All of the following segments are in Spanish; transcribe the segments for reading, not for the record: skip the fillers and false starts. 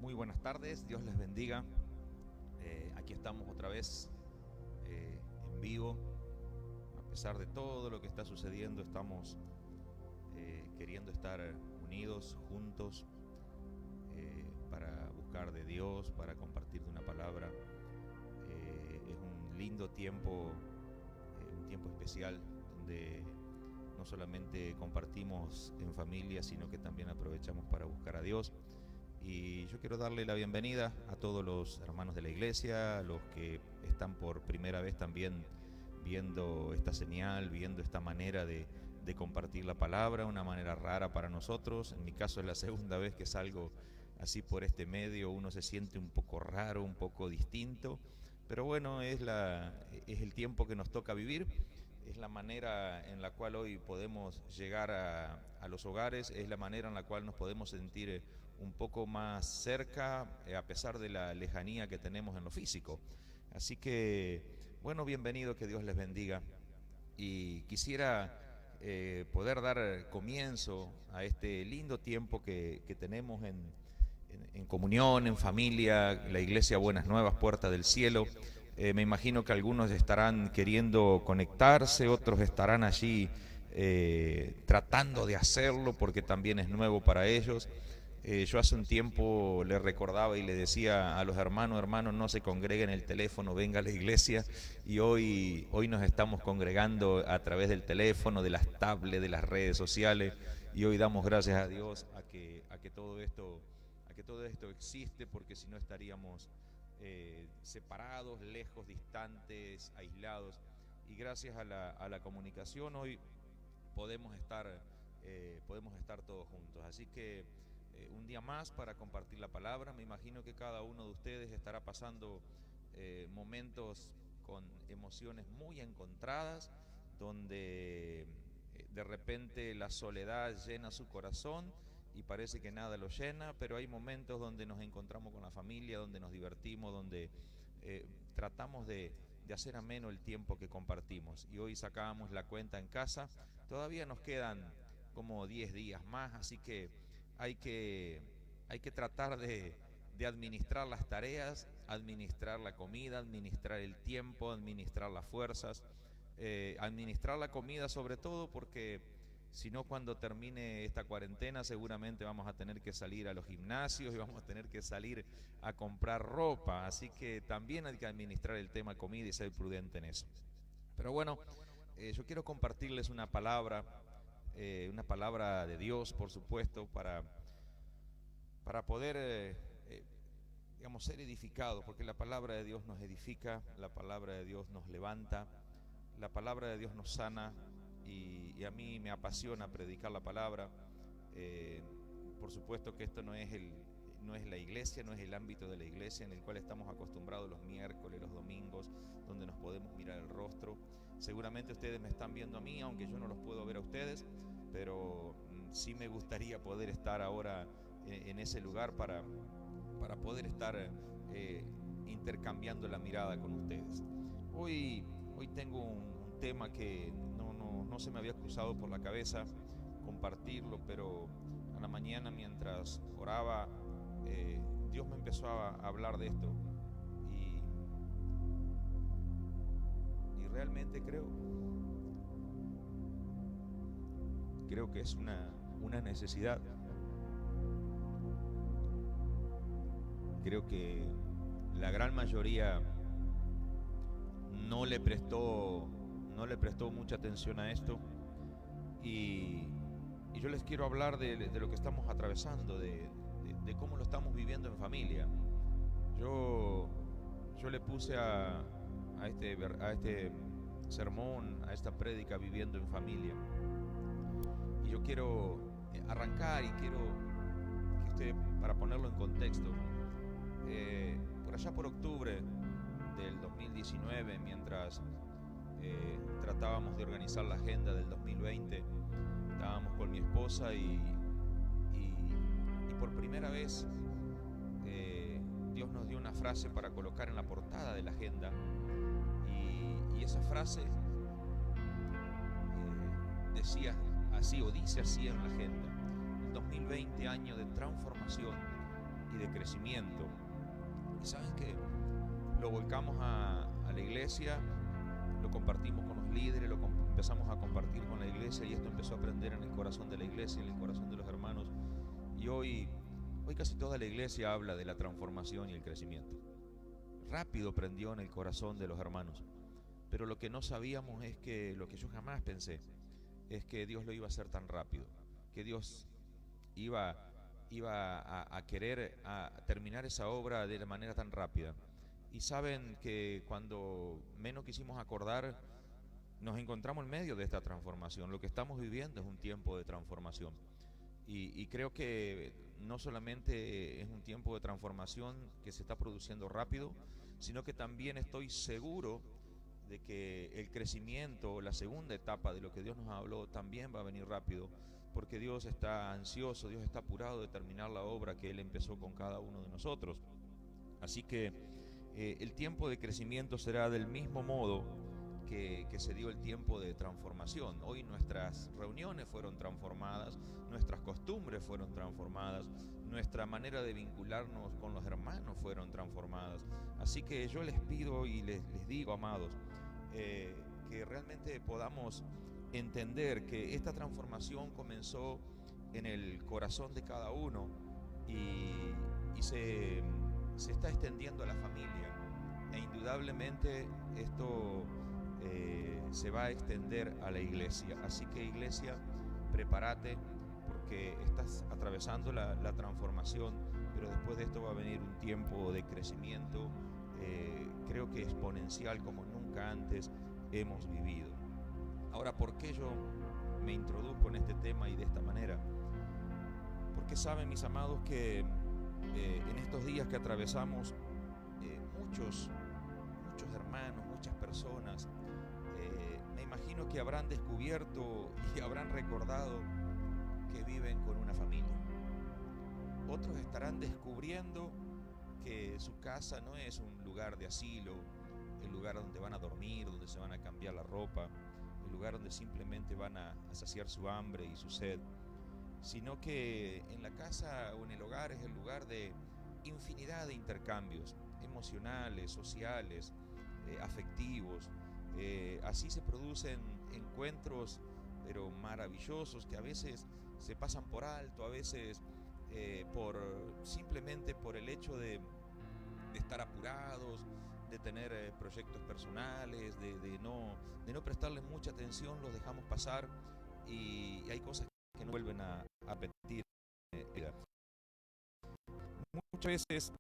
Muy buenas tardes, Dios les bendiga. Aquí estamos otra vez en vivo. A pesar de todo lo que está sucediendo, estamos queriendo estar unidos, juntos, para buscar de Dios, para compartir de una palabra. Es un lindo tiempo, un tiempo especial donde no solamente compartimos en familia, sino que también aprovechamos para buscar a Dios. Y yo quiero darle la bienvenida a todos los hermanos de la iglesia, a los que están por primera vez también viendo esta señal, viendo esta manera de compartir la palabra, una manera rara para nosotros. En mi caso es la segunda vez que salgo así por este medio, uno se siente un poco raro, un poco distinto, pero bueno, es el tiempo que nos toca vivir. Es la manera en la cual hoy podemos llegar a los hogares, es la manera en la cual nos podemos sentir un poco más cerca, a pesar de la lejanía que tenemos en lo físico. Así que, bueno, bienvenido, que Dios les bendiga. Y quisiera poder dar comienzo a este lindo tiempo que tenemos en comunión, en familia, la iglesia Buenas Nuevas, Puerta del Cielo. Me imagino que algunos estarán queriendo conectarse, otros estarán allí tratando de hacerlo porque también es nuevo para ellos. Yo hace un tiempo le recordaba y le decía a los hermanos, no se congreguen en el teléfono, venga a la iglesia. Y hoy nos estamos congregando a través del teléfono, de las tablets, de las redes sociales. Y hoy damos gracias a Dios a que todo esto existe, porque si no estaríamos separados, lejos, distantes, aislados. Y gracias a la comunicación hoy podemos podemos estar todos juntos. Así que un día más para compartir la palabra. Me imagino que cada uno de ustedes estará pasando momentos con emociones muy encontradas, donde de repente la soledad llena su corazón y parece que nada lo llena, pero hay momentos donde nos encontramos con la familia, donde nos divertimos, donde tratamos de hacer ameno el tiempo que compartimos. Y hoy sacábamos la cuenta en casa, todavía nos quedan como 10 días más, así que hay que, hay que tratar de administrar las tareas, administrar la comida, administrar el tiempo, administrar las fuerzas, administrar la comida sobre todo, porque si no, cuando termine esta cuarentena seguramente vamos a tener que salir a los gimnasios y vamos a tener que salir a comprar ropa, así que también hay que administrar el tema comida y ser prudente en eso. Pero bueno, yo quiero compartirles una palabra de Dios, por supuesto, para poder, digamos, ser edificados, porque la palabra de Dios nos edifica, la palabra de Dios nos levanta, la palabra de Dios nos sana, y a mí me apasiona predicar la palabra. Eh, por supuesto que esto no es la iglesia, no es el ámbito de la iglesia en el cual estamos acostumbrados los miércoles, los domingos, donde nos podemos mirar el rostro. Seguramente ustedes me están viendo a mí, aunque yo no los puedo ver a ustedes, pero sí me gustaría poder estar ahora en ese lugar para poder estar intercambiando la mirada con ustedes. Hoy tengo un tema que no se me había cruzado por la cabeza compartirlo, pero a la mañana mientras oraba, Dios me empezó a hablar de esto, y, y realmente creo que es una necesidad. Creo que la gran mayoría no le prestó, no le prestó mucha atención a esto, y, y yo les quiero hablar de lo que estamos atravesando, de cómo lo estamos viviendo en familia. Yo, yo le puse a este sermón, a esta prédica, viviendo en familia. Y yo quiero arrancar y quiero que usted, para ponerlo en contexto, por allá por octubre del 2019, mientras tratábamos de organizar la agenda del 2020, estábamos con mi esposa y por primera vez Dios nos dio una frase para colocar en la portada de la agenda, y esa frase decía así, o dice así en la agenda: el 2020, año de transformación, y de crecimiento. Y saben que lo volcamos a la iglesia, lo compartimos con los líderes, empezamos a compartir con la iglesia, y esto empezó a prender en el corazón de la iglesia, en el corazón de los hermanos. Y hoy casi toda la iglesia habla de la transformación y el crecimiento. Rápido prendió en el corazón de los hermanos. Pero lo que no sabíamos es que, lo que yo jamás pensé, es que Dios lo iba a hacer tan rápido, que Dios iba a querer a terminar esa obra de la manera tan rápida. Y saben que cuando menos quisimos acordar, nos encontramos en medio de esta transformación. Lo que estamos viviendo es un tiempo de transformación. Y creo que no solamente es un tiempo de transformación que se está produciendo rápido, sino que también estoy seguro de que el crecimiento, la segunda etapa de lo que Dios nos habló, también va a venir rápido, porque Dios está ansioso, Dios está apurado de terminar la obra que Él empezó con cada uno de nosotros. Así que el tiempo de crecimiento será del mismo modo que se dio el tiempo de transformación. Hoy nuestras reuniones fueron transformadas, nuestras costumbres fueron transformadas, nuestra manera de vincularnos con los hermanos fueron transformadas. Así que yo les pido y les digo, amados, que realmente podamos entender que esta transformación comenzó en el corazón de cada uno y se está extendiendo a la familia, e indudablemente esto se va a extender a la iglesia. Así que, iglesia, prepárate, porque estás atravesando la transformación, pero después de esto va a venir un tiempo de crecimiento, creo que exponencial, como nunca antes hemos vivido. Ahora, ¿por qué yo me introduzco en este tema y de esta manera? Porque saben, mis amados, que en estos días que atravesamos, muchos hermanos, muchas personas, me imagino que habrán descubierto y habrán recordado que viven con una familia. Otros estarán descubriendo que su casa no es un lugar de asilo, el lugar donde van a dormir, donde se van a cambiar la ropa, el lugar donde simplemente van a saciar su hambre y su sed, sino que en la casa o en el hogar es el lugar de infinidad de intercambios emocionales, sociales, afectivos. Así se producen encuentros, pero maravillosos, que a veces se pasan por alto, a veces simplemente por el hecho de estar apurados, de tener proyectos personales, de no prestarles mucha atención, los dejamos pasar, y hay cosas que no vuelven a repetir. Muchas veces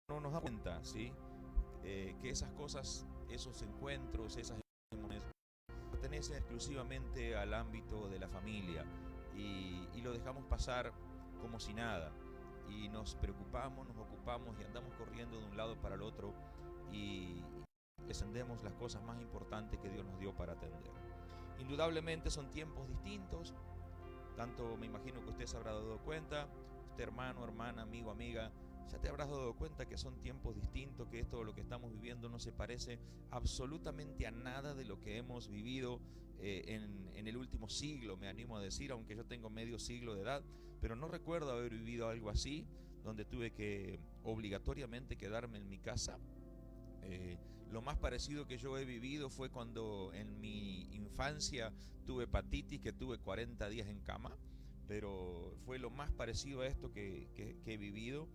no nos da cuenta, ¿sí? Que esas cosas, esos encuentros, esas emociones pertenecen exclusivamente al ámbito de la familia, y lo dejamos pasar como si nada, y nos preocupamos, nos ocupamos y andamos corriendo de un lado para el otro, y descendemos las cosas más importantes que Dios nos dio para atender. Indudablemente son tiempos distintos, tanto me imagino que usted se habrá dado cuenta, usted, hermano, hermana, amigo, amiga, ya te habrás dado cuenta que son tiempos distintos, que esto, lo que estamos viviendo, no se parece absolutamente a nada de lo que hemos vivido en el último siglo, me animo a decir, aunque yo tengo medio siglo de edad, pero no recuerdo haber vivido algo así, donde tuve que obligatoriamente quedarme en mi casa. Lo más parecido que yo he vivido fue cuando en mi infancia tuve hepatitis, que tuve 40 días en cama, pero fue lo más parecido a esto que he vivido.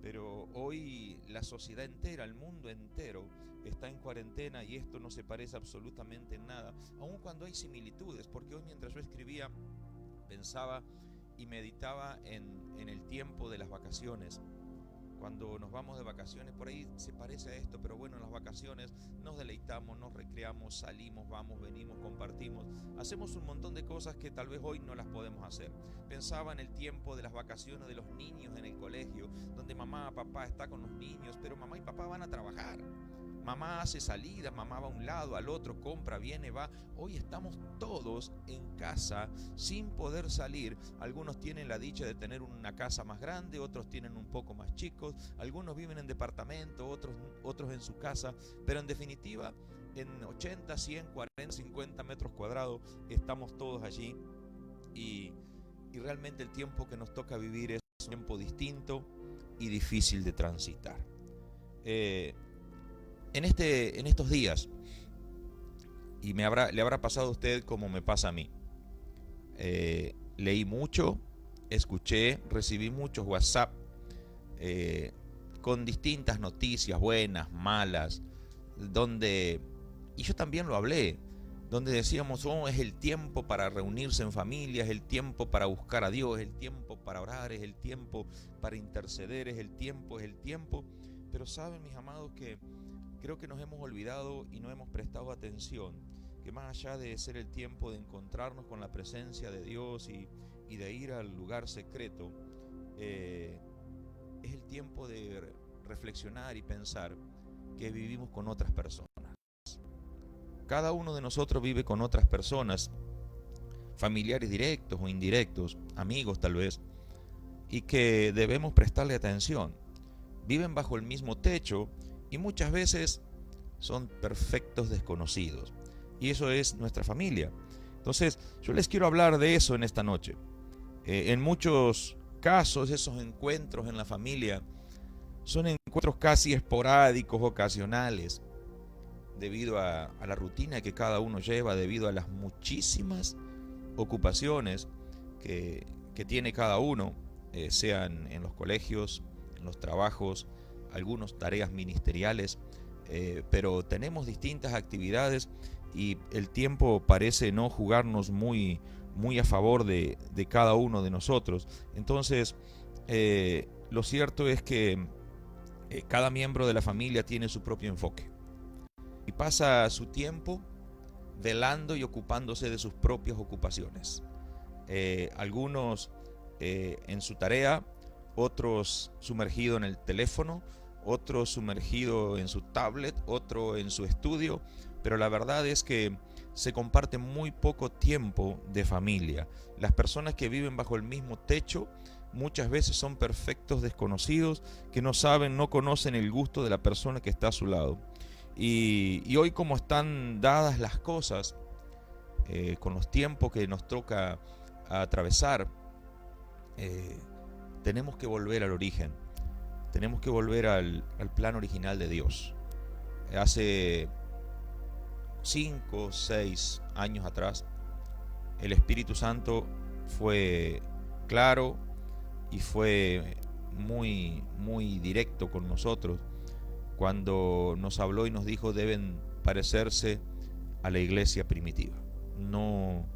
Pero hoy la sociedad entera, el mundo entero está en cuarentena, y esto no se parece absolutamente en nada, aun cuando hay similitudes, porque hoy, mientras yo escribía, pensaba y meditaba en el tiempo de las vacaciones. Cuando nos vamos de vacaciones, por ahí se parece a esto, pero bueno, en las vacaciones nos deleitamos, nos recreamos, salimos, vamos, venimos, compartimos, hacemos un montón de cosas que tal vez hoy no las podemos hacer. Pensaba en el tiempo de las vacaciones de los niños en el colegio, donde mamá, papá está con los niños, pero mamá y papá van a trabajar. Mamá hace salidas, mamá va a un lado, al otro, compra, viene, va. Hoy estamos todos en casa sin poder salir. Algunos tienen la dicha de tener una casa más grande, otros tienen un poco más chicos, algunos viven en departamento, otros en su casa, pero en definitiva, en 80, 100, 40, 50 metros cuadrados estamos todos allí, y realmente el tiempo que nos toca vivir es un tiempo distinto y difícil de transitar. En estos días, y le habrá pasado a usted como me pasa a mí, leí mucho, escuché, recibí muchos WhatsApp con distintas noticias, buenas, malas, y yo también lo hablé, donde decíamos, es el tiempo para reunirse en familia, es el tiempo para buscar a Dios, es el tiempo para orar, es el tiempo para interceder, es el tiempo, pero saben, mis amados, que creo que nos hemos olvidado y no hemos prestado atención, que más allá de ser el tiempo de encontrarnos con la presencia de Dios y de ir al lugar secreto, es el tiempo de reflexionar y pensar que vivimos con otras personas. Cada uno de nosotros vive con otras personas, familiares directos o indirectos, amigos tal vez, y que debemos prestarle atención. Viven bajo el mismo techo y muchas veces son perfectos desconocidos. Y eso es nuestra familia. Entonces, yo les quiero hablar de eso en esta noche. En muchos casos, esos encuentros en la familia son encuentros casi esporádicos, ocasionales, debido a la rutina que cada uno lleva, debido a las muchísimas ocupaciones que tiene cada uno, sean en los colegios, en los trabajos, algunas tareas ministeriales, pero tenemos distintas actividades y el tiempo parece no jugarnos muy a favor de cada uno de nosotros. Entonces, lo cierto es que cada miembro de la familia tiene su propio enfoque y pasa su tiempo velando y ocupándose de sus propias ocupaciones. Algunos en su tarea, otros sumergidos en el teléfono, otros sumergidos en su tablet, otro en su estudio, pero la verdad es que se comparte muy poco tiempo de familia. Las personas que viven bajo el mismo techo muchas veces son perfectos desconocidos que no saben, no conocen el gusto de la persona que está a su lado. Y hoy, como están dadas las cosas, con los tiempos que nos toca atravesar, tenemos que volver al origen, tenemos que volver al plan original de Dios. Hace 5 o 6 años atrás, el Espíritu Santo fue claro y fue muy directo con nosotros cuando nos habló y nos dijo: deben parecerse a la iglesia primitiva. No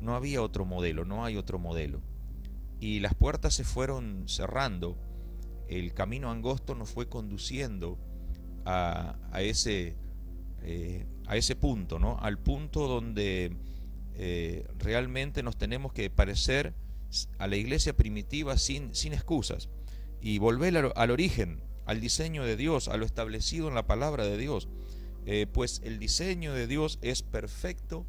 había otro modelo, no hay otro modelo. Y las puertas se fueron cerrando, el camino angosto nos fue conduciendo a ese punto, ¿no? Al punto donde realmente nos tenemos que parecer a la iglesia primitiva sin excusas y volver al origen, al diseño de Dios, a lo establecido en la palabra de Dios, pues el diseño de Dios es perfecto.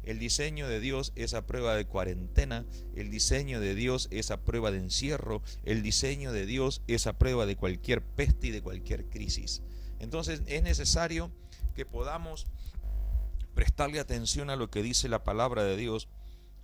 El diseño de Dios es a prueba de cuarentena, el diseño de Dios es a prueba de encierro, el diseño de Dios es a prueba de cualquier peste y de cualquier crisis. Entonces es necesario que podamos prestarle atención a lo que dice la palabra de Dios,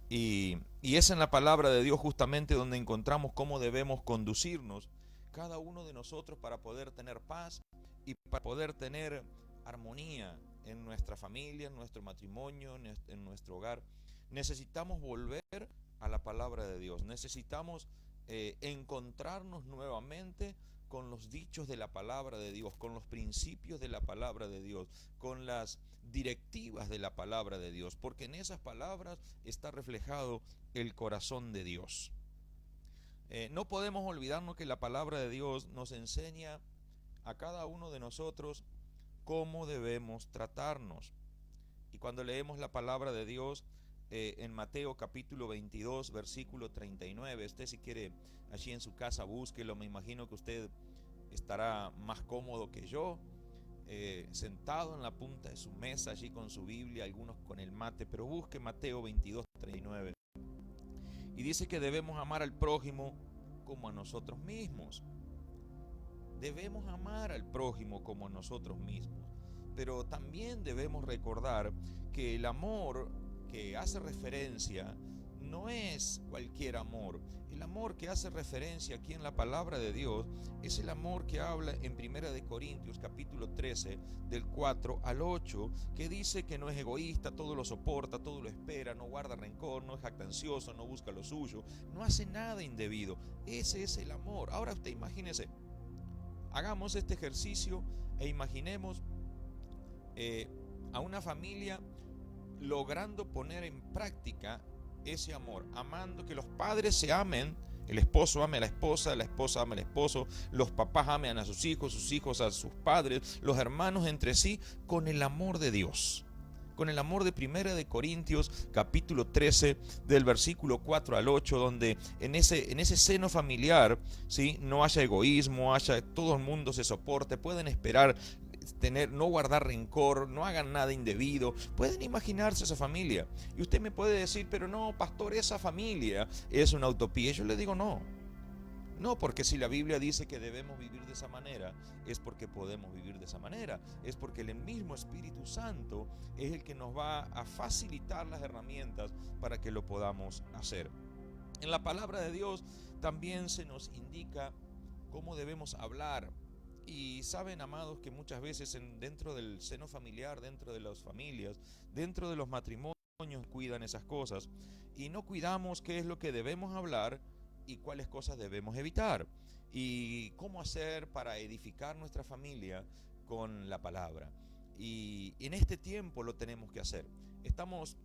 y es en la palabra de Dios justamente donde encontramos cómo debemos conducirnos cada uno de nosotros para poder tener paz y para poder tener armonía en nuestra familia, en nuestro matrimonio, en nuestro hogar. Necesitamos volver a la palabra de Dios, necesitamos encontrarnos nuevamente con los dichos de la palabra de Dios, con los principios de la palabra de Dios, con las directivas de la palabra de Dios, porque en esas palabras está reflejado el corazón de Dios. No podemos olvidarnos que la palabra de Dios nos enseña a cada uno de nosotros cómo debemos tratarnos. Y cuando leemos la palabra de Dios en Mateo capítulo 22, versículo 39, usted, si quiere, allí en su casa búsquelo. Me imagino que usted estará más cómodo que yo, sentado en la punta de su mesa allí con su Biblia, algunos con el mate, pero busque Mateo 22, 39. Y dice que debemos amar al prójimo como a nosotros mismos. Debemos amar al prójimo como a nosotros mismos, pero también debemos recordar que el amor que hace referencia no es cualquier amor, El amor que hace referencia aquí en la palabra de Dios es el amor que habla en 1 Corintios capítulo 13 del 4 al 8, que dice que no es egoísta, todo lo soporta, todo lo espera, no guarda rencor, no es jactancioso, no busca lo suyo, no hace nada indebido. Ese es el amor. Ahora usted imagínese, hagamos este ejercicio e imaginemos a una familia logrando poner en práctica ese amor, amando, que los padres se amen, el esposo ame a la esposa ame al esposo, los papás amen a sus hijos a sus padres, los hermanos entre sí, con el amor de Dios, con el amor de 1 Corintios capítulo 13 del versículo 4 al 8, donde en ese seno familiar, ¿sí?, no haya egoísmo, todo el mundo se soporte, pueden esperar, no guardar rencor, no hagan nada indebido. Pueden imaginarse esa familia. Y usted me puede decir, pero no, pastor, esa familia es una utopía. Yo le digo, no. No, porque si la Biblia dice que debemos vivir de esa manera, es porque podemos vivir de esa manera. Es porque el mismo Espíritu Santo es el que nos va a facilitar las herramientas para que lo podamos hacer. En la palabra de Dios también se nos indica cómo debemos hablar. Y saben, amados, que muchas veces dentro del seno familiar, dentro de las familias, dentro de los matrimonios, cuidan esas cosas y no cuidamos qué es lo que debemos hablar y cuáles cosas debemos evitar y cómo hacer para edificar nuestra familia con la palabra. Y en este tiempo lo tenemos que hacer. Estamos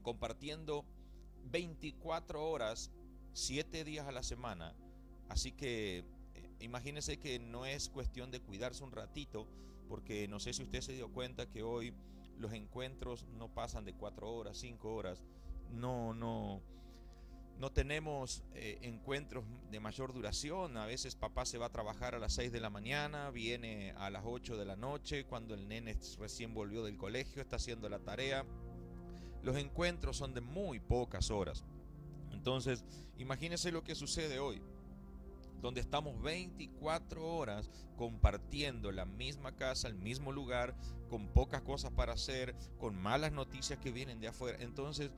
compartiendo 24 horas, 7 días a la semana, así que imagínense que no es cuestión de cuidarse un ratito, porque no sé si usted se dio cuenta que hoy los encuentros no pasan de 4 horas, 5 horas. No tenemos encuentros de mayor duración. A veces papá se va a trabajar a las 6 de la mañana, viene a las 8 de la noche, cuando el nene recién volvió del colegio, está haciendo la tarea. Los encuentros son de muy pocas horas. Entonces, imagínense lo que sucede hoy, donde estamos 24 horas compartiendo la misma casa, el mismo lugar, con pocas cosas para hacer, con malas noticias que vienen de afuera. Entonces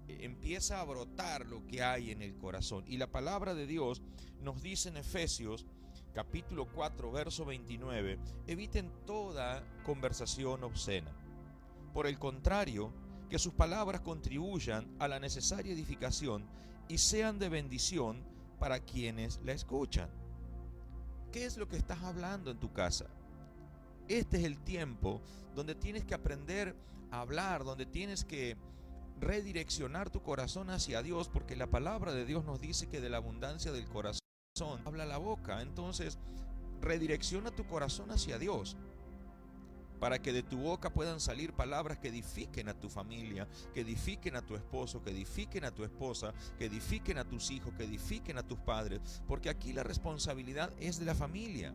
empieza a brotar lo que hay en el corazón. Y la palabra de Dios nos dice en Efesios capítulo 4 verso 29, eviten toda conversación obscena. Por el contrario, que sus palabras contribuyan a la necesaria edificación y sean de bendición para quienes la escuchan. ¿Qué es lo que estás hablando en tu casa? Este es el tiempo donde tienes que aprender a hablar, donde tienes que redireccionar tu corazón hacia Dios, porque la palabra de Dios nos dice que de la abundancia del corazón habla la boca. Entonces, redirecciona tu corazón hacia Dios, para que de tu boca puedan salir palabras que edifiquen a tu familia, que edifiquen a tu esposo, que edifiquen a tu esposa, que edifiquen a tus hijos, que edifiquen a tus padres, porque aquí la responsabilidad es de la familia.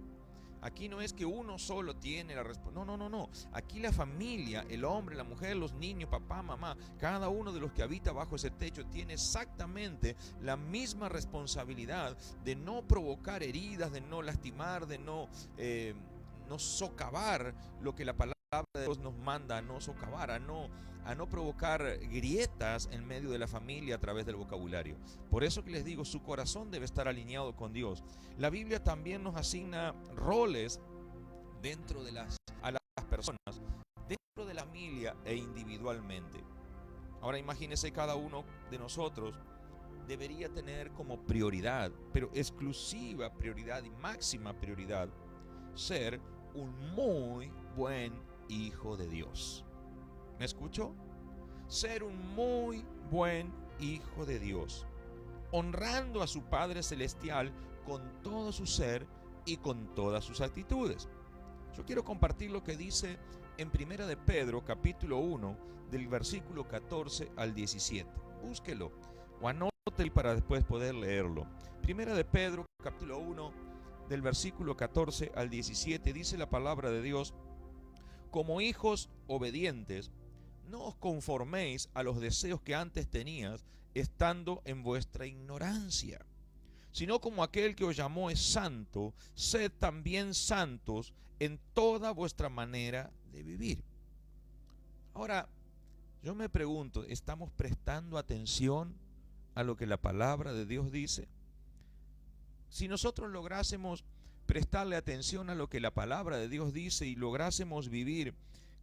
Aquí no es que uno solo tiene la responsabilidad, no. Aquí la familia, el hombre, la mujer, los niños, papá, mamá, cada uno de los que habita bajo ese techo tiene exactamente la misma responsabilidad de no provocar heridas, de no lastimar, de no socavar lo que la palabra de Dios nos manda a no socavar, a no provocar grietas en medio de la familia a través del vocabulario. Por eso que les digo, su corazón debe estar alineado con Dios. La Biblia también nos asigna roles dentro de las personas, dentro de la familia e individualmente. Ahora imagínese, cada uno de nosotros debería tener como prioridad, pero exclusiva prioridad y máxima prioridad, ser un muy buen hijo de Dios. ¿Me escuchó? Ser un muy buen hijo de Dios, honrando a su Padre Celestial con todo su ser y con todas sus actitudes. Yo quiero compartir lo que dice en 1 Pedro capítulo 1 del versículo 14 al 17. Búsquelo o anótelo para después poder leerlo. 1 Pedro capítulo 1 del versículo 14 al 17 dice la palabra de Dios: como hijos obedientes, no os conforméis a los deseos que antes tenías estando en vuestra ignorancia, sino como aquel que os llamó es santo, sed también santos en toda vuestra manera de vivir. Ahora, yo me pregunto, ¿estamos prestando atención a lo que la palabra de Dios dice? Si nosotros lográsemos prestarle atención a lo que la palabra de Dios dice y lográsemos vivir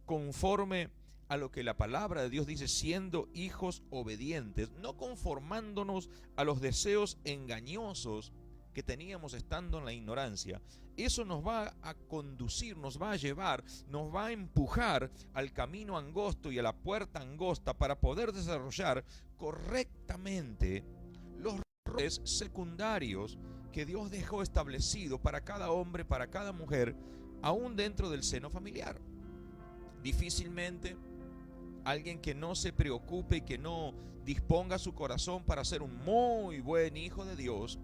conforme a lo que la palabra de Dios dice, siendo hijos obedientes, no conformándonos a los deseos engañosos que teníamos estando en la ignorancia, eso nos va a conducir, nos va a llevar, nos va a empujar al camino angosto y a la puerta angosta para poder desarrollar correctamente los roles secundarios que Dios dejó establecido para cada hombre, para cada mujer, aún dentro del seno familiar. Difícilmente alguien que no se preocupe y que no disponga su corazón para ser un muy buen hijo de Dios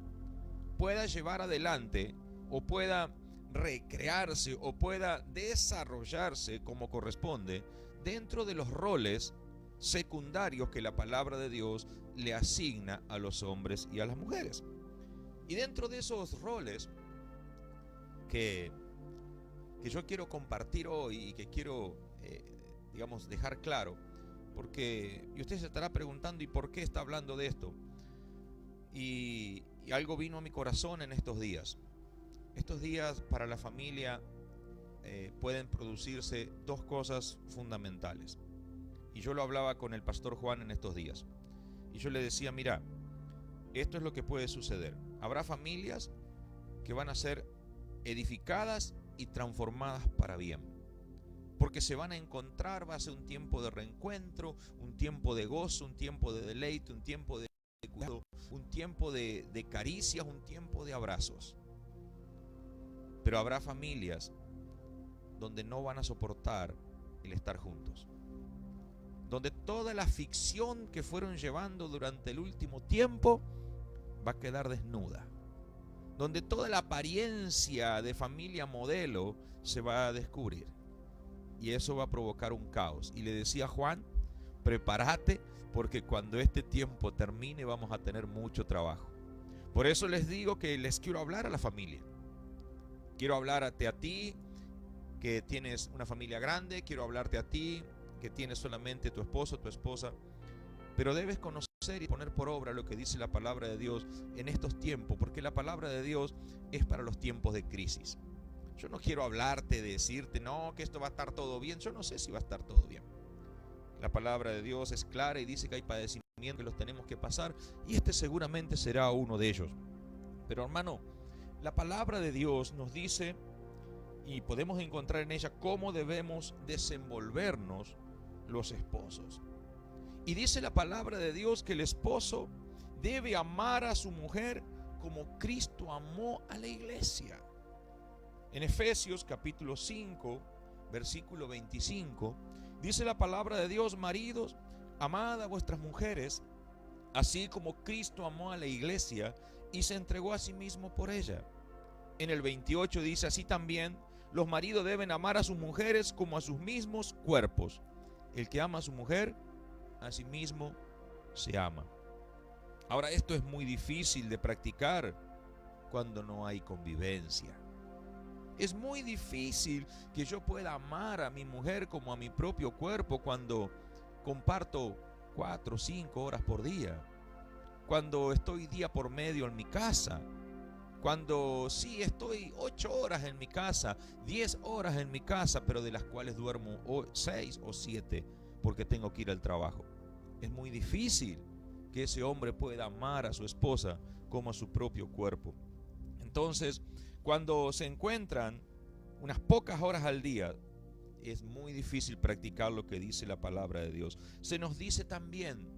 pueda llevar adelante o pueda recrearse o pueda desarrollarse como corresponde dentro de los roles secundarios que la palabra de Dios le asigna a los hombres y a las mujeres. Y dentro de esos roles que yo quiero compartir hoy y que quiero dejar claro, porque usted se estará preguntando, ¿y por qué está hablando de esto? Y algo vino a mi corazón en estos días. Estos días para la familia pueden producirse dos cosas fundamentales. Y yo lo hablaba con el pastor Juan en estos días. Y yo le decía, mira, esto es lo que puede suceder. Habrá familias que van a ser edificadas y transformadas para bien. Porque se van a encontrar, va a ser un tiempo de reencuentro, un tiempo de gozo, un tiempo de deleite, un tiempo de cuidado, un tiempo de caricias, un tiempo de abrazos. Pero habrá familias donde no van a soportar el estar juntos, donde toda la ficción que fueron llevando durante el último tiempo va a quedar desnuda, donde toda la apariencia de familia modelo se va a descubrir, y eso va a provocar un caos. Y le decía a Juan, prepárate, porque cuando este tiempo termine vamos a tener mucho trabajo. Por eso les digo que les quiero hablar a la familia. Quiero hablarte a ti que tienes una familia grande, quiero hablarte a ti que tienes solamente tu esposo, tu esposa, pero debes conocer y poner por obra lo que dice la palabra de Dios en estos tiempos, porque la palabra de Dios es para los tiempos de crisis. Yo no quiero hablarte, decirte, no, que esto va a estar todo bien. Yo no sé si va a estar todo bien. La palabra de Dios es clara y dice que hay padecimientos que los tenemos que pasar, y este seguramente será uno de ellos. Pero hermano, la palabra de Dios nos dice, y podemos encontrar en ella, cómo debemos desenvolvernos los esposos. Y dice la palabra de Dios que el esposo debe amar a su mujer como Cristo amó a la iglesia. En Efesios capítulo 5, versículo 25, dice la palabra de Dios, maridos, amad a vuestras mujeres, así como Cristo amó a la iglesia y se entregó a sí mismo por ella. En el 28 dice, así también los maridos deben amar a sus mujeres como a sus mismos cuerpos. El que ama a su mujer, a sí mismo se ama. Ahora, esto es muy difícil de practicar cuando no hay convivencia. Es muy difícil que yo pueda amar a mi mujer como a mi propio cuerpo cuando comparto 4 o 5 horas por día, cuando estoy día por medio en mi casa, cuando sí estoy 8 horas en mi casa, 10 horas en mi casa, pero de las cuales duermo 6 o 7 porque tengo que ir al trabajo. Es muy difícil que ese hombre pueda amar a su esposa como a su propio cuerpo. Entonces, cuando se encuentran unas pocas horas al día, es muy difícil practicar lo que dice la palabra de Dios. Se nos dice también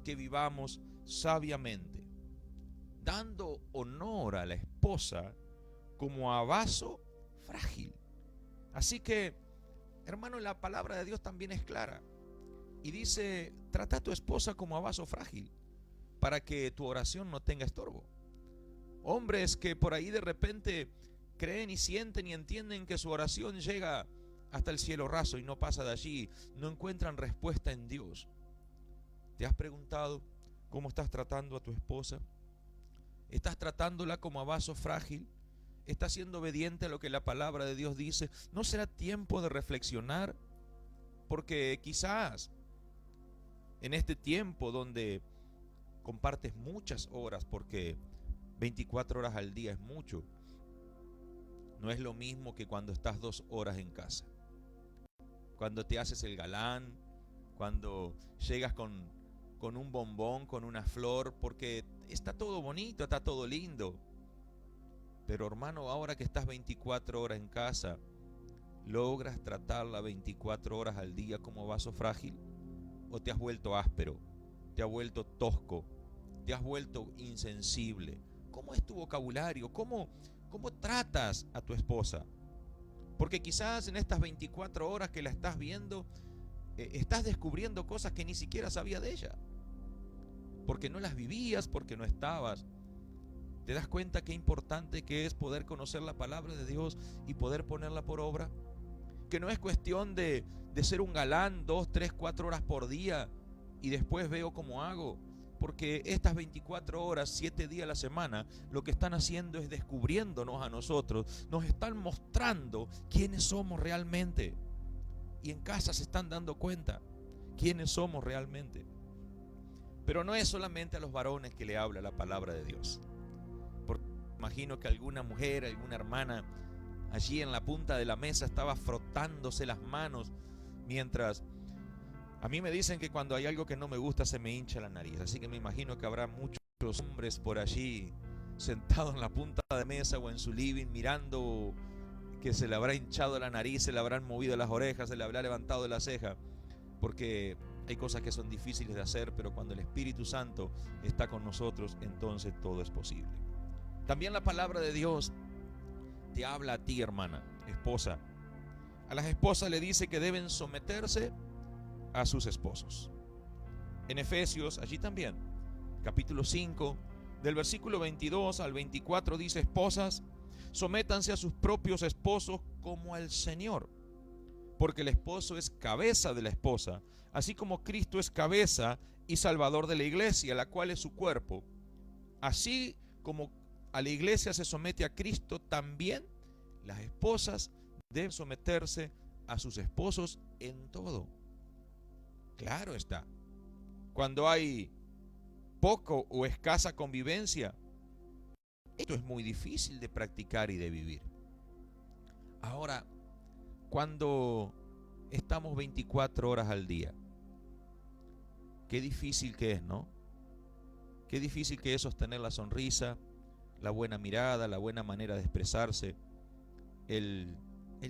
que vivamos sabiamente, dando honor a la esposa como a vaso frágil. Así que, hermano, la palabra de Dios también es clara y dice, trata a tu esposa como a vaso frágil para que tu oración no tenga estorbo. Hombres que por ahí de repente creen y sienten y entienden que su oración llega hasta el cielo raso y no pasa de allí, no encuentran respuesta en Dios. ¿Te has preguntado cómo estás tratando a tu esposa? ¿Estás tratándola como a vaso frágil? ¿Estás siendo obediente a lo que la palabra de Dios dice? ¿No será tiempo de reflexionar? Porque quizás en este tiempo donde compartes muchas horas, porque 24 horas al día es mucho. No es lo mismo que cuando estás 2 horas en casa. Cuando te haces el galán, cuando llegas con un bombón, con una flor, porque está todo bonito, está todo lindo. Pero hermano, ahora que estás 24 horas en casa, ¿logras tratarla 24 horas al día como vaso frágil? ¿O te has vuelto áspero? ¿Te has vuelto tosco? ¿Te has vuelto insensible? ¿Cómo es tu vocabulario? ¿Cómo tratas a tu esposa? Porque quizás en estas 24 horas que la estás viendo, estás descubriendo cosas que ni siquiera sabías de ella. Porque no las vivías, porque no estabas. ¿Te das cuenta qué importante que es poder conocer la palabra de Dios y poder ponerla por obra? Que no es cuestión de ser un galán 2, 3, 4 horas por día y después veo cómo hago. Porque estas 24 horas, 7 días a la semana, lo que están haciendo es descubriéndonos a nosotros. Nos están mostrando quiénes somos realmente. Y en casa se están dando cuenta quiénes somos realmente. Pero no es solamente a los varones que le habla la palabra de Dios. Porque imagino que alguna mujer, alguna hermana, allí en la punta de la mesa estaba frotándose las manos mientras... A mí me dicen que cuando hay algo que no me gusta se me hincha la nariz, así que me imagino que habrá muchos hombres por allí sentados en la punta de la mesa o en su living mirando que se le habrá hinchado la nariz, se le habrán movido las orejas, se le habrá levantado la ceja, porque hay cosas que son difíciles de hacer, pero cuando el Espíritu Santo está con nosotros, entonces todo es posible. También la palabra de Dios te habla a ti, hermana, esposa. A las esposas le dice que deben someterse a sus esposos. En Efesios, allí también, capítulo 5, del versículo 22 al 24 dice: esposas, sométanse a sus propios esposos como al Señor, porque el esposo es cabeza de la esposa, así como Cristo es cabeza y salvador de la iglesia, la cual es su cuerpo. Así como a la iglesia se somete a Cristo, también las esposas deben someterse a sus esposos en todo. Claro está, cuando hay poco o escasa convivencia, esto es muy difícil de practicar y de vivir. Ahora, cuando estamos 24 horas al día, qué difícil que es, ¿no? Qué difícil que es sostener la sonrisa, la buena mirada, la buena manera de expresarse, el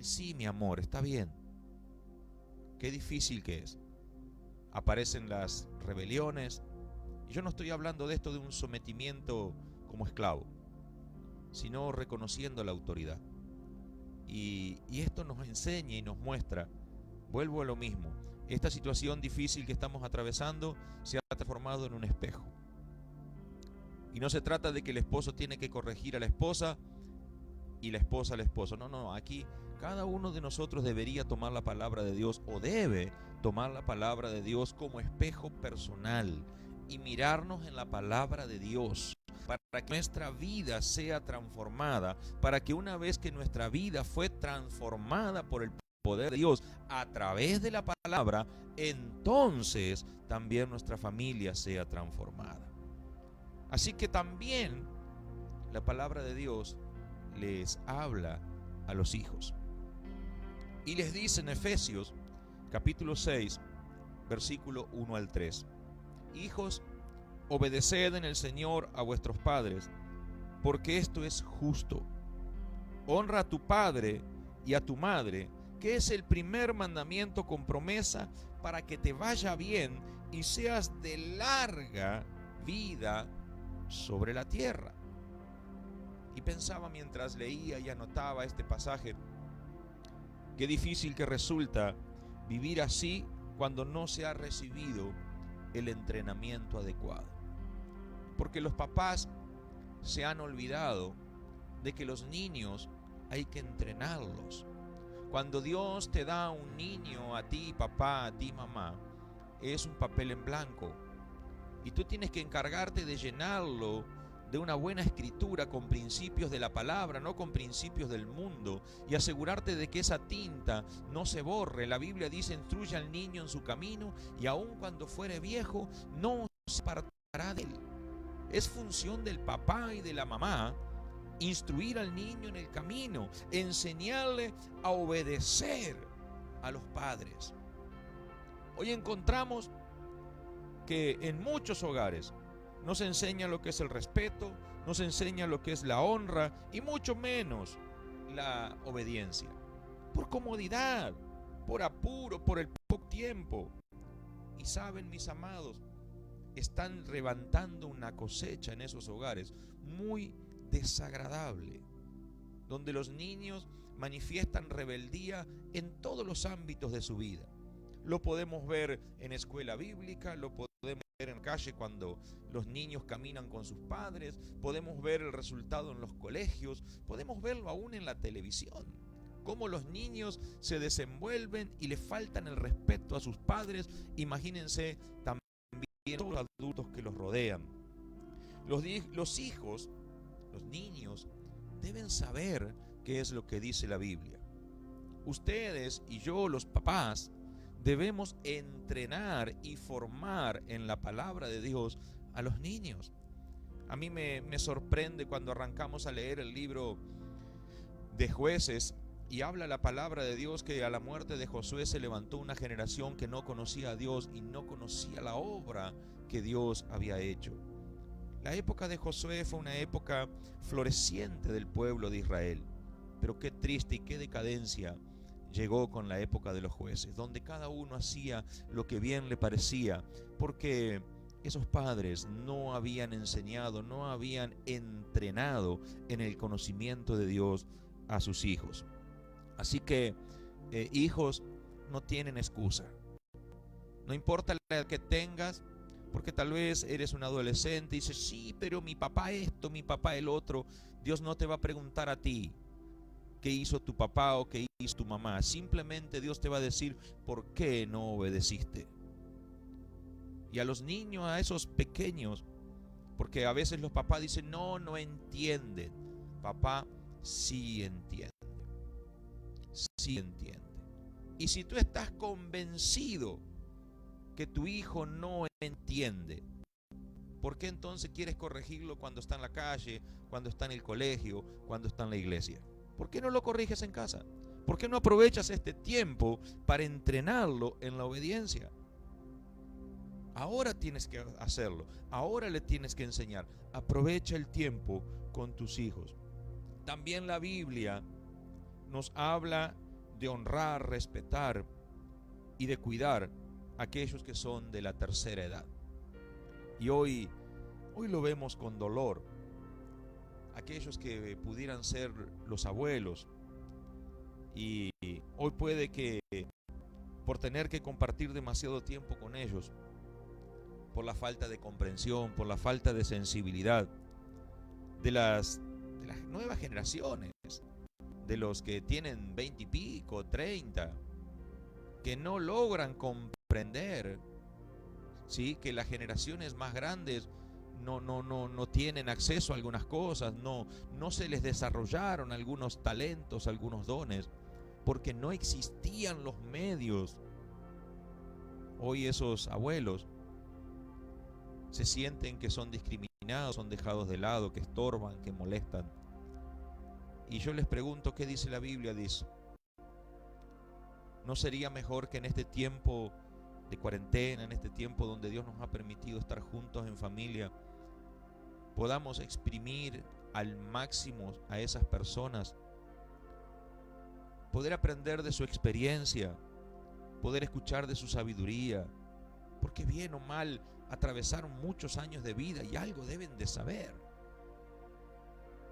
sí, mi amor, está bien. Qué difícil que es. Aparecen las rebeliones, y yo no estoy hablando de esto de un sometimiento como esclavo, sino reconociendo la autoridad. Y esto nos enseña y nos muestra, vuelvo a lo mismo, esta situación difícil que estamos atravesando se ha transformado en un espejo. Y no se trata de que el esposo tiene que corregir a la esposa y la esposa al esposo. No, aquí cada uno de nosotros debería tomar la palabra de Dios, o debe tomar la palabra de Dios como espejo personal y mirarnos en la palabra de Dios para que nuestra vida sea transformada, para que una vez que nuestra vida fue transformada por el poder de Dios a través de la palabra, entonces también nuestra familia sea transformada. Así que también la palabra de Dios les habla a los hijos y les dice en Efesios capítulo 6 versículo 1 al 3: hijos, obedeced en el Señor a vuestros padres, porque esto es justo. Honra a tu padre y a tu madre, que es el primer mandamiento con promesa, para que te vaya bien y seas de larga vida sobre la tierra. Y pensaba mientras leía y anotaba este pasaje, qué difícil que resulta vivir así cuando no se ha recibido el entrenamiento adecuado. Porque los papás se han olvidado de que los niños hay que entrenarlos. Cuando Dios te da un niño, a ti papá, a ti mamá, es un papel en blanco y tú tienes que encargarte de llenarlo de una buena escritura con principios de la palabra, no con principios del mundo, y asegurarte de que esa tinta no se borre. La Biblia dice: instruye al niño en su camino, y aun cuando fuere viejo no se apartará de él. Es función del papá y de la mamá instruir al niño en el camino, enseñarle a obedecer a los padres. Hoy encontramos que en muchos hogares no se enseña lo que es el respeto, no se enseña lo que es la honra y mucho menos la obediencia. Por comodidad, por apuro, por el poco tiempo. Y saben, mis amados, están levantando una cosecha en esos hogares muy desagradable, donde los niños manifiestan rebeldía en todos los ámbitos de su vida. Lo podemos ver en escuela bíblica, lo podemos ver en la calle cuando los niños caminan con sus padres, podemos ver el resultado en los colegios, podemos verlo aún en la televisión, cómo los niños se desenvuelven y le faltan el respeto a sus padres. Imagínense también todos los adultos que los rodean. Los hijos, los niños, deben saber qué es lo que dice la Biblia. Ustedes y yo, los papás, debemos entrenar y formar en la palabra de Dios a los niños. A mí me sorprende cuando arrancamos a leer el libro de Jueces y habla la palabra de Dios que a la muerte de Josué se levantó una generación que no conocía a Dios y no conocía la obra que Dios había hecho. La época de Josué fue una época floreciente del pueblo de Israel, pero qué triste y qué decadencia llegó con la época de los jueces, donde cada uno hacía lo que bien le parecía, porque esos padres no habían enseñado, no habían entrenado en el conocimiento de Dios a sus hijos. Así que, hijos, no tienen excusa. No importa la edad que tengas, porque tal vez eres un adolescente y dices, sí, pero mi papá esto, mi papá el otro. Dios no te va a preguntar a ti qué hizo tu papá o qué hizo tu mamá. Simplemente Dios te va a decir por qué no obedeciste. Y a los niños, a esos pequeños, porque a veces los papás dicen, no entienden. Papá sí entiende. Sí entiende. Y si tú estás convencido que tu hijo no entiende, ¿por qué entonces quieres corregirlo cuando está en la calle, cuando está en el colegio, cuando está en la iglesia? ¿Por qué no lo corriges en casa? ¿Por qué no aprovechas este tiempo para entrenarlo en la obediencia? Ahora tienes que hacerlo, ahora le tienes que enseñar. Aprovecha el tiempo con tus hijos. También la Biblia nos habla de honrar, respetar y de cuidar a aquellos que son de la tercera edad. Y hoy lo vemos con dolor. Aquellos que pudieran ser los abuelos, y hoy puede que por tener que compartir demasiado tiempo con ellos, por la falta de comprensión, por la falta de sensibilidad de las nuevas generaciones, de los que tienen 20 y pico, 30, que no logran comprender, ¿sí?, que las generaciones más grandes no tienen acceso a algunas cosas, no se les desarrollaron algunos talentos, algunos dones, porque no existían los medios. Hoy esos abuelos se sienten que son discriminados, son dejados de lado, que estorban, que molestan. Y yo les pregunto, ¿qué dice la Biblia de eso? ¿No sería mejor que en este tiempo de cuarentena, en este tiempo donde Dios nos ha permitido estar juntos en familia, podamos exprimir al máximo a esas personas, poder aprender de su experiencia, poder escuchar de su sabiduría? Porque bien o mal atravesaron muchos años de vida y algo deben de saber.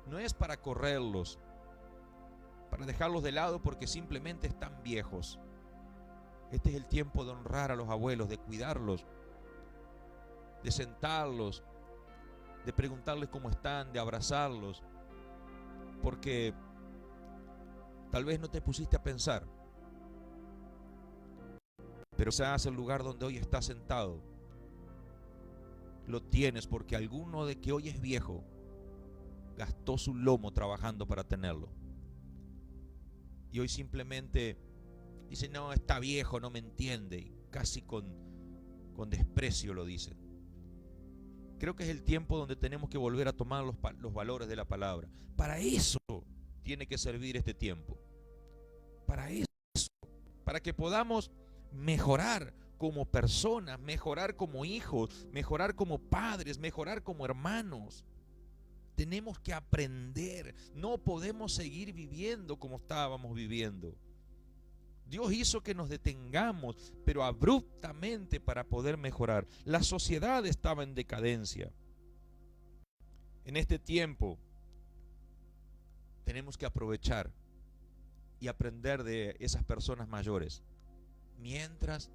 No es para correrlos, para dejarlos de lado porque simplemente están viejos. Este es el tiempo de honrar a los abuelos, de cuidarlos, de sentarlos, de preguntarles cómo están, de abrazarlos, porque tal vez no te pusiste a pensar, pero quizás el lugar donde hoy estás sentado lo tienes porque alguno de que hoy es viejo gastó su lomo trabajando para tenerlo, y hoy simplemente dice, no, está viejo, no me entiende, y casi con desprecio lo dicen. Creo que es el tiempo donde tenemos que volver a tomar los valores de la palabra. Para eso tiene que servir este tiempo. Para eso, para que podamos mejorar como personas, mejorar como hijos, mejorar como padres, mejorar como hermanos. Tenemos que aprender. No podemos seguir viviendo como estábamos viviendo. Dios hizo que nos detengamos, pero abruptamente para poder mejorar. La sociedad estaba en decadencia. En este tiempo tenemos que aprovechar y aprender de esas personas mayores, mientras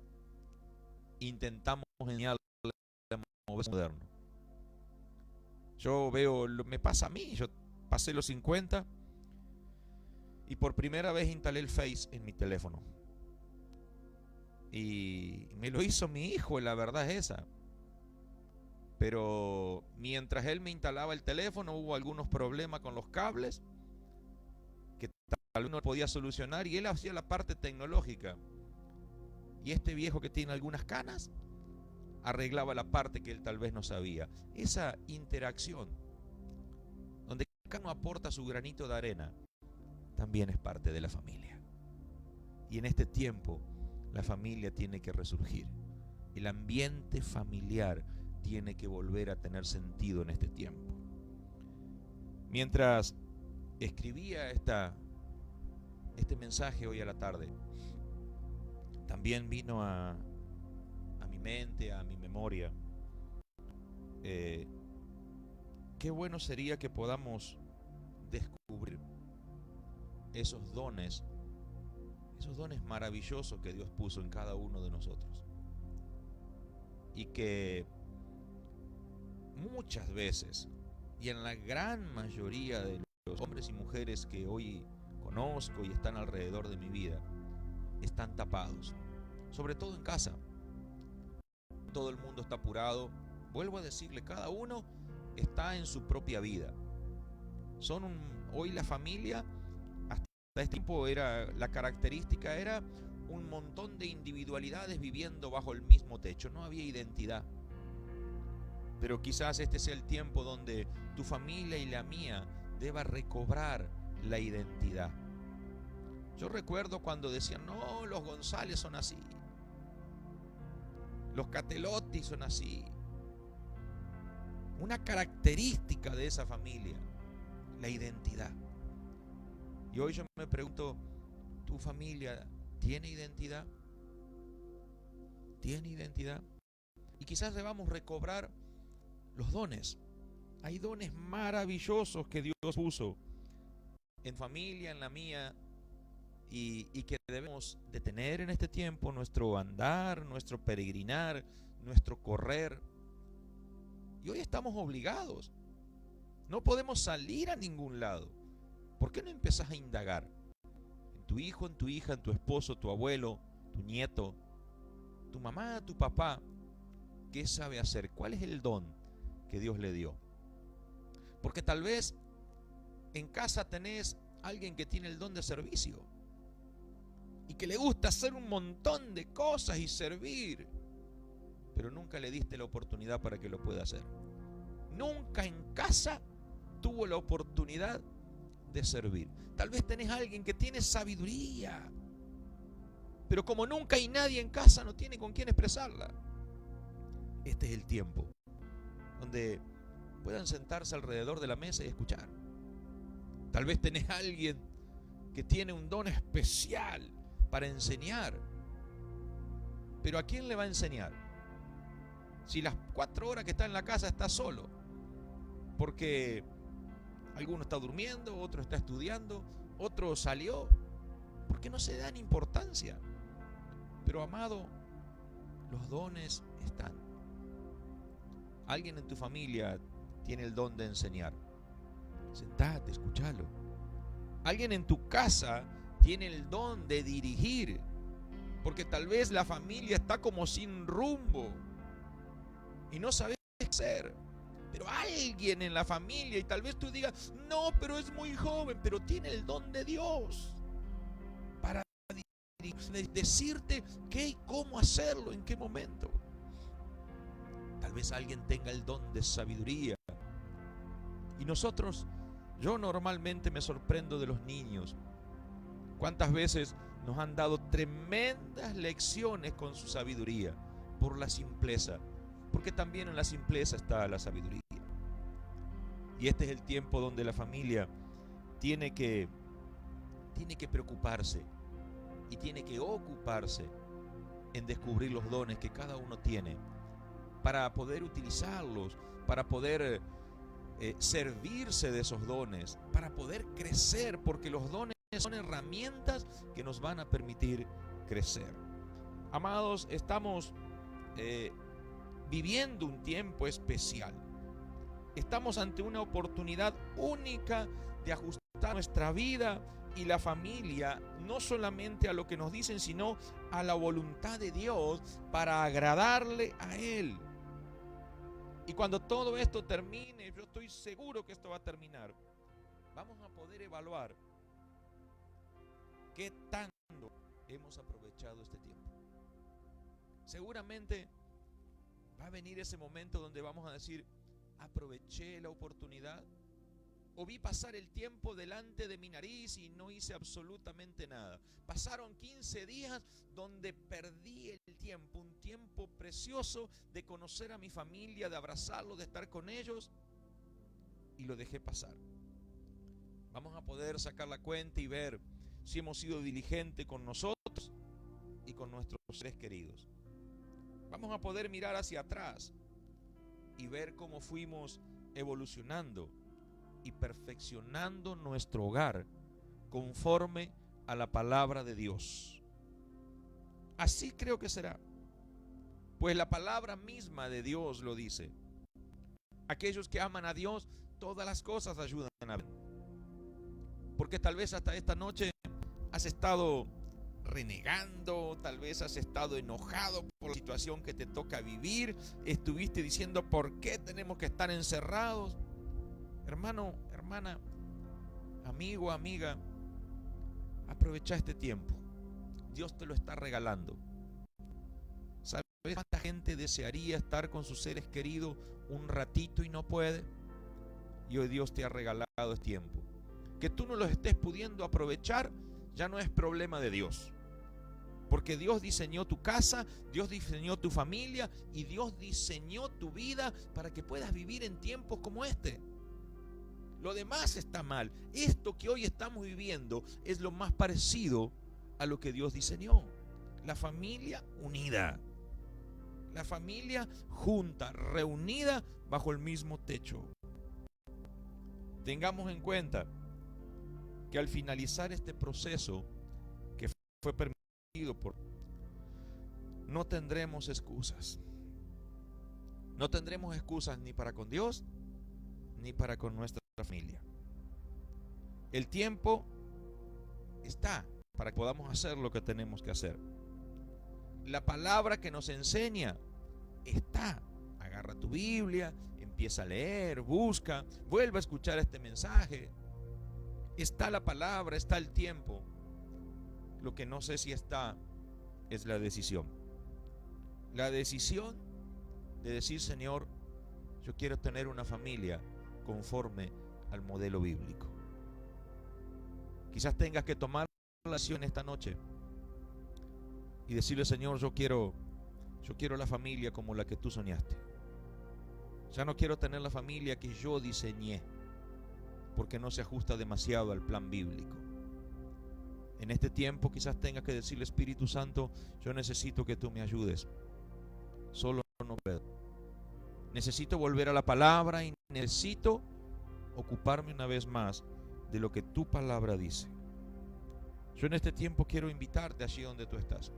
intentamos enseñarles el moverse moderno. Yo veo, me pasa a mí, yo pasé los 50 y por primera vez instalé el Face en mi teléfono. Y me lo hizo mi hijo, la verdad es esa. Pero mientras él me instalaba el teléfono, hubo algunos problemas con los cables que tal vez no podía solucionar, y él hacía la parte tecnológica. Y este viejo que tiene algunas canas arreglaba la parte que él tal vez no sabía. Esa interacción, donde cada uno aporta su granito de arena, también es parte de la familia. Y en este tiempo la familia tiene que resurgir. El ambiente familiar tiene que volver a tener sentido en este tiempo. Mientras escribía este mensaje hoy a la tarde, también vino a mi mente, a mi memoria, qué bueno sería que podamos descubrir esos dones maravillosos que Dios puso en cada uno de nosotros. Y que muchas veces, y en la gran mayoría de los hombres y mujeres que hoy conozco y están alrededor de mi vida, están tapados, sobre todo en casa. Todo el mundo está apurado. Vuelvo a decirle, cada uno está en su propia vida. Hoy la familia, hasta este tiempo, la característica era un montón de individualidades viviendo bajo el mismo techo. No había identidad. Pero quizás este sea el tiempo donde tu familia y la mía deba recobrar la identidad. Yo recuerdo cuando decían, no, los González son así, los Catelotti son así. Una característica de esa familia, la identidad. Y hoy yo me pregunto, ¿tu familia tiene identidad? ¿Tiene identidad? Y quizás debamos recobrar los dones. Hay dones maravillosos que Dios puso en familia, en la mía, y que debemos de tener en este tiempo: nuestro andar, nuestro peregrinar, nuestro correr. Y hoy estamos obligados. No podemos salir a ningún lado. ¿Por qué no empezás a indagar en tu hijo, en tu hija, en tu esposo, tu abuelo, tu nieto, tu mamá, tu papá? ¿Qué sabe hacer? ¿Cuál es el don que Dios le dio? Porque tal vez en casa tenés alguien que tiene el don de servicio y que le gusta hacer un montón de cosas y servir, pero nunca le diste la oportunidad para que lo pueda hacer. Nunca en casa tuvo la oportunidad de servir. Tal vez tenés alguien que tiene sabiduría, pero como nunca hay nadie en casa, no tiene con quién expresarla. Este es el tiempo donde puedan sentarse alrededor de la mesa y escuchar. Tal vez tenés alguien que tiene un don especial para enseñar, pero ¿a quién le va a enseñar? Si las 4 horas que está en la casa está solo, porque alguno está durmiendo, otro está estudiando, otro salió, porque no se dan importancia. Pero amado, los dones están. Alguien en tu familia tiene el don de enseñar. Sentate, escúchalo. Alguien en tu casa tiene el don de dirigir, porque tal vez la familia está como sin rumbo y no sabes qué hacer. Pero alguien en la familia, y tal vez tú digas, no, pero es muy joven, pero tiene el don de Dios para decirte qué y cómo hacerlo, en qué momento. Tal vez alguien tenga el don de sabiduría. Y yo normalmente me sorprendo de los niños. ¿Cuántas veces nos han dado tremendas lecciones con su sabiduría? Por la simpleza. Porque también en la simpleza está la sabiduría. Y este es el tiempo donde la familia tiene que preocuparse y tiene que ocuparse en descubrir los dones que cada uno tiene para poder utilizarlos, para poder servirse de esos dones, para poder crecer, porque los dones son herramientas que nos van a permitir crecer. Amados, estamos viviendo un tiempo especial. Estamos ante una oportunidad única de ajustar nuestra vida y la familia, no solamente a lo que nos dicen, sino a la voluntad de Dios para agradarle a Él. Y cuando todo esto termine, yo estoy seguro que esto va a terminar, vamos a poder evaluar qué tanto hemos aprovechado este tiempo. Seguramente va a venir ese momento donde vamos a decir: aproveché la oportunidad, o vi pasar el tiempo delante de mi nariz y no hice absolutamente nada. Pasaron 15 días donde perdí el tiempo, un tiempo precioso de conocer a mi familia, de abrazarlos, de estar con ellos, y lo dejé pasar. Vamos a poder sacar la cuenta y ver si hemos sido diligentes con nosotros y con nuestros seres queridos. Vamos a poder mirar hacia atrás y ver cómo fuimos evolucionando y perfeccionando nuestro hogar conforme a la palabra de Dios. Así creo que será, pues la palabra misma de Dios lo dice. Aquellos que aman a Dios, todas las cosas ayudan a ver. Porque tal vez hasta esta noche has estado renegando, tal vez has estado enojado por la situación que te toca vivir, estuviste diciendo: ¿por qué tenemos que estar encerrados? Hermano, hermana, amigo, amiga, aprovecha este tiempo. Dios te lo está regalando. ¿Sabes cuánta gente desearía estar con sus seres queridos un ratito y no puede? Y hoy Dios te ha regalado este tiempo. Que tú no los estés pudiendo aprovechar ya no es problema de Dios. Porque Dios diseñó tu casa, Dios diseñó tu familia y Dios diseñó tu vida para que puedas vivir en tiempos como este. Lo demás está mal. Esto que hoy estamos viviendo es lo más parecido a lo que Dios diseñó. La familia unida. La familia junta, reunida bajo el mismo techo. Tengamos en cuenta que al finalizar este proceso que fue permitido por Dios, no tendremos excusas. No tendremos excusas ni para con Dios ni para con nuestra familia. El tiempo está para que podamos hacer lo que tenemos que hacer. La palabra que nos enseña está. Agarra tu Biblia, empieza a leer, busca, vuelve a escuchar este mensaje. Está la palabra, está el tiempo. Lo que no sé si está es la decisión. La decisión de decir: Señor, yo quiero tener una familia conforme al modelo bíblico. Quizás tengas que tomar la decisión esta noche y decirle: Señor, yo quiero la familia como la que tú soñaste. Ya no quiero tener la familia que yo diseñé, porque no se ajusta demasiado al plan bíblico. En este tiempo quizás tengas que decirle: Espíritu Santo, yo necesito que tú me ayudes. Solo no puedo. Necesito volver a la palabra y necesito ocuparme una vez más de lo que tu palabra dice. Yo en este tiempo quiero invitarte allí donde tú estás,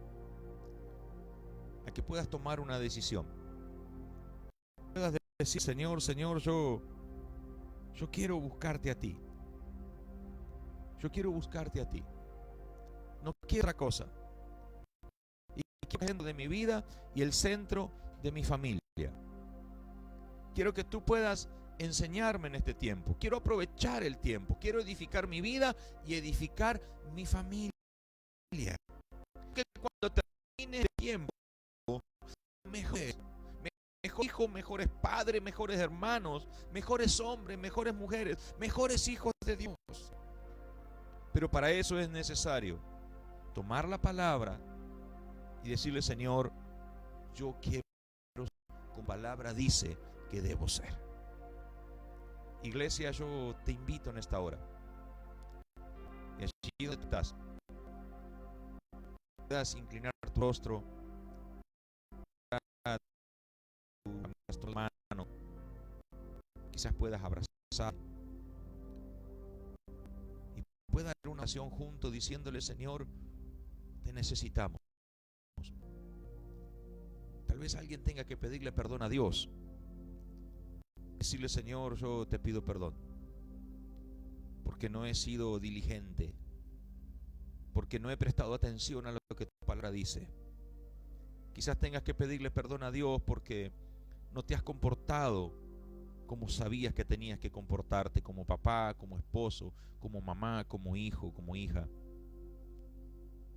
a que puedas tomar una decisión. Puedas decir: Señor, yo quiero buscarte a ti. Yo quiero buscarte a ti. No quiero otra cosa. Y quiero el centro de mi vida y el centro de mi familia. Quiero que tú puedas enseñarme en este tiempo. Quiero aprovechar el tiempo. Quiero edificar mi vida y edificar mi familia. Que cuando termine el tiempo, mejor mejores hijos, mejores padres, mejores hermanos, mejores hombres, mejores mujeres, mejores hijos de Dios. Pero para eso es necesario tomar la palabra y decirle: Señor, yo quiero, con palabra dice que debo ser. Iglesia, yo te invito en esta hora, y allí donde estás, puedas inclinar tu rostro, tu mano, quizás puedas abrazar y pueda dar una oración junto diciéndole: Señor, te necesitamos. Tal vez alguien tenga que pedirle perdón a Dios, decirle: Señor, yo te pido perdón porque no he sido diligente, porque no he prestado atención a lo que tu palabra dice. Quizás tengas que pedirle perdón a Dios porque no te has comportado como sabías que tenías que comportarte, como papá, como esposo, como mamá, como hijo, como hija.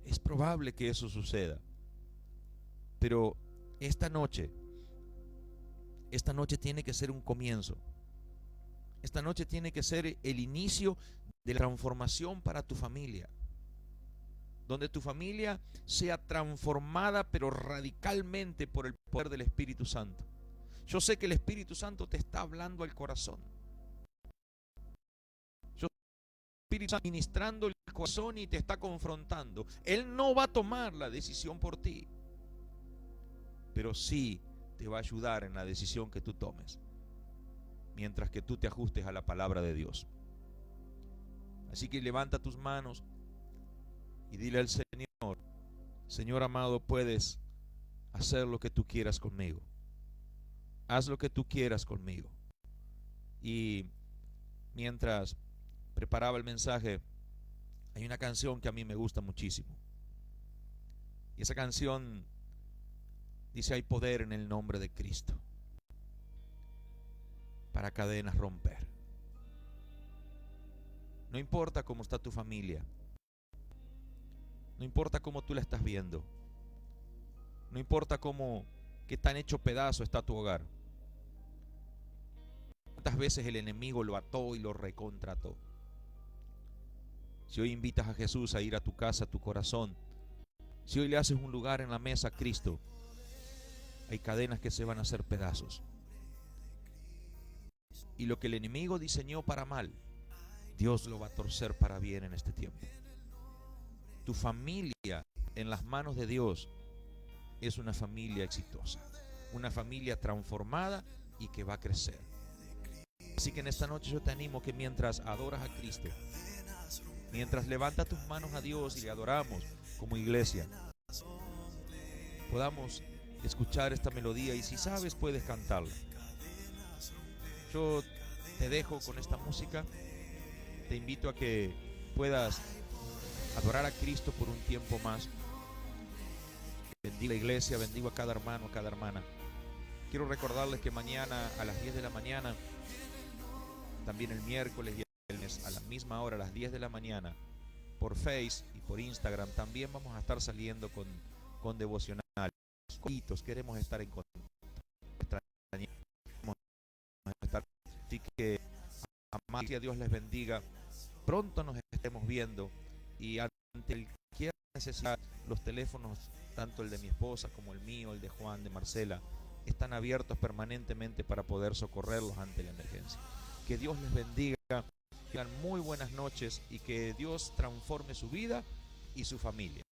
Es probable que eso suceda, pero esta noche tiene que ser un comienzo. Esta noche tiene que ser el inicio de la transformación para tu familia, donde tu familia sea transformada pero radicalmente por el poder del Espíritu Santo. Yo sé que el Espíritu Santo te está hablando al corazón. Yo sé que el Espíritu Santo está ministrando el corazón y te está confrontando. Él no va a tomar la decisión por ti, pero sí te va a ayudar en la decisión que tú tomes, mientras que tú te ajustes a la palabra de Dios. Así que levanta tus manos y dile al Señor: Señor amado, puedes hacer lo que tú quieras conmigo. Haz lo que tú quieras conmigo. Y mientras preparaba el mensaje, hay una canción que a mí me gusta muchísimo. Y esa canción dice: hay poder en el nombre de Cristo para cadenas romper. No importa cómo está tu familia, no importa cómo tú la estás viendo, no importa cómo, qué tan hecho pedazo está tu hogar, cuántas veces el enemigo lo ató y lo recontrató. Si hoy invitas a Jesús a ir a tu casa, a tu corazón, si hoy le haces un lugar en la mesa a Cristo, hay cadenas que se van a hacer pedazos. Y lo que el enemigo diseñó para mal, Dios lo va a torcer para bien en este tiempo. Tu familia en las manos de Dios es una familia exitosa, una familia transformada y que va a crecer. Así que en esta noche yo te animo que mientras adoras a Cristo, mientras levantas tus manos a Dios y le adoramos como iglesia, podamos escuchar esta melodía, y si sabes puedes cantarla. Yo te dejo con esta música. Te invito a que puedas adorar a Cristo por un tiempo más. Bendigo a la iglesia, bendigo a cada hermano, a cada hermana. Quiero recordarles que mañana a las 10 de la mañana, también el miércoles y el viernes a la misma hora, a las 10 de la mañana, por Face y por Instagram, también vamos a estar saliendo con devocionales. Queremos estar en contacto. Así que, amado, que Dios les bendiga. Pronto nos estemos viendo, y ante cualquier necesidad, los teléfonos, tanto el de mi esposa como el mío, el de Juan, de Marcela, están abiertos permanentemente para poder socorrerlos ante la emergencia. Que Dios les bendiga, que tengan muy buenas noches y que Dios transforme su vida y su familia.